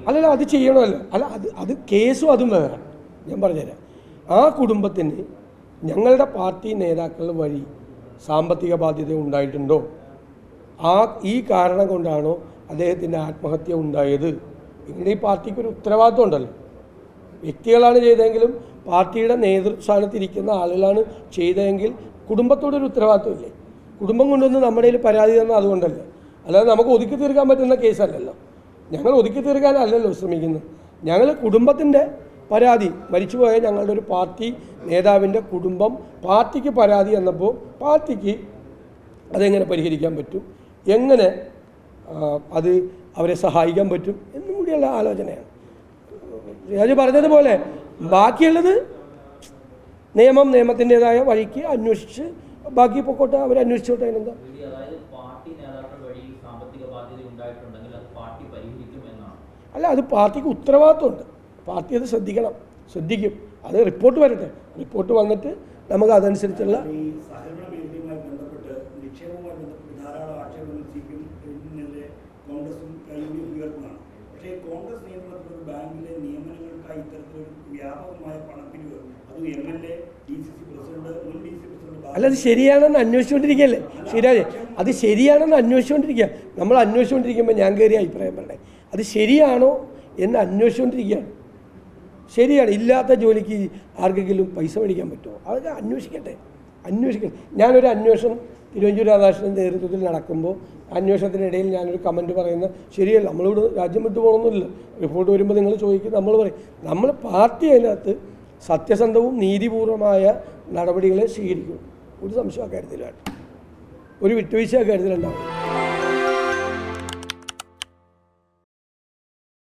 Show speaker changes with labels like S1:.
S1: അല്ലല്ല, അത് ചെയ്യണമല്ലോ. അല്ല, അത് കേസും അതും വേറെ. ഞാൻ പറഞ്ഞുതരാം. ആ കുടുംബത്തിന് ഞങ്ങളുടെ പാർട്ടി നേതാക്കൾ വഴി സാമ്പത്തിക ബാധ്യത ഉണ്ടായിട്ടുണ്ടോ? ഈ കാരണം കൊണ്ടാണോ അദ്ദേഹത്തിൻ്റെ ആത്മഹത്യ ഉണ്ടായത്? ഇങ്ങനെ ഈ പാർട്ടിക്ക് ഒരു ഉത്തരവാദിത്വം ഉണ്ടല്ലോ. വ്യക്തികളാണ് ചെയ്തതെങ്കിലും പാർട്ടിയുടെ നേതൃസ്ഥാനത്തിരിക്കുന്ന ആളുകളാണ് ചെയ്തതെങ്കിൽ കുടുംബത്തോടൊരു ഉത്തരവാദിത്വമില്ലേ? കുടുംബം കൊണ്ടുവന്ന് നമ്മുടെ കയ്യിൽ പരാതി തന്നാൽ അതുകൊണ്ടല്ലേ. അല്ലാതെ നമുക്ക് ഒതുക്കി തീർക്കാൻ പറ്റുന്ന കേസല്ലല്ലോ. ഞങ്ങൾ ഒതുക്കി തീർക്കാനല്ലല്ലോ ശ്രമിക്കുന്നത്. ഞങ്ങൾ കുടുംബത്തിൻ്റെ പരാതി, മരിച്ചുപോയ ഞങ്ങളുടെ ഒരു പാർട്ടി നേതാവിൻ്റെ കുടുംബം പാർട്ടിക്ക് പരാതി എന്നപ്പോൾ പാർട്ടിക്ക് അതെങ്ങനെ പരിഹരിക്കാൻ പറ്റും, എങ്ങനെ അത് അവരെ സഹായിക്കാൻ പറ്റും എന്നും കൂടിയുള്ള ആലോചനയാണ്. രാജു പറഞ്ഞതുപോലെ ബാക്കിയുള്ളത് നിയമത്തിൻ്റെതായ വഴിക്ക് അന്വേഷിച്ച് ബാക്കി പൊക്കോട്ടെ, അവരന്വേഷിച്ചോട്ടെ. അതിനെന്താ? അല്ല, അത് പാർട്ടിക്ക് ഉത്തരവാദിത്വമുണ്ട്. പാർട്ടി അത് ശ്രദ്ധിക്കും. അത് റിപ്പോർട്ട് വരട്ടെ. റിപ്പോർട്ട് വന്നിട്ട് നമുക്ക് അതനുസരിച്ചുള്ള അല്ല, അത് ശരിയാണെന്ന് അന്വേഷിച്ചുകൊണ്ടിരിക്കുകയല്ലേ ശരിയാജ്. അത് ശരിയാണെന്ന് അന്വേഷിച്ചുകൊണ്ടിരിക്കുക. നമ്മൾ അന്വേഷിച്ചുകൊണ്ടിരിക്കുമ്പോൾ ഞാൻ കയറിയ അഭിപ്രായം പറഞ്ഞേ, അത് ശരിയാണോ എന്ന് അന്വേഷിച്ചുകൊണ്ടിരിക്കുകയാണ്. ശരിയാണ്, ഇല്ലാത്ത ജോലിക്ക് ആർക്കെങ്കിലും പൈസ മേടിക്കാൻ പറ്റുമോ? അതൊക്കെ അന്വേഷിക്കട്ടെ. ഞാനൊരു അന്വേഷണം തിരുവഞ്ചൂർ രാധാകൃഷ്ണൻ്റെ നേതൃത്വത്തിൽ നടക്കുമ്പോൾ അന്വേഷണത്തിനിടയിൽ ഞാനൊരു കമൻറ്റ് പറയുന്നത് ശരിയല്ല. നമ്മളിവിടെ രാജ്യം വിട്ടു പോകണമെന്നില്ല. റിപ്പോർട്ട് വരുമ്പോൾ നിങ്ങൾ ചോദിക്കും, നമ്മൾ പറയും. നമ്മൾ പാർട്ടി അതിനകത്ത് സത്യസന്ധവും നീതിപൂർവമായ നടപടികളെ സ്വീകരിക്കും. ഒരു സംശയം അക്കാര്യത്തിലാണ്, ഒരു വിട്ടുവീഴ്ച അക്കാര്യത്തിലുണ്ടാവും.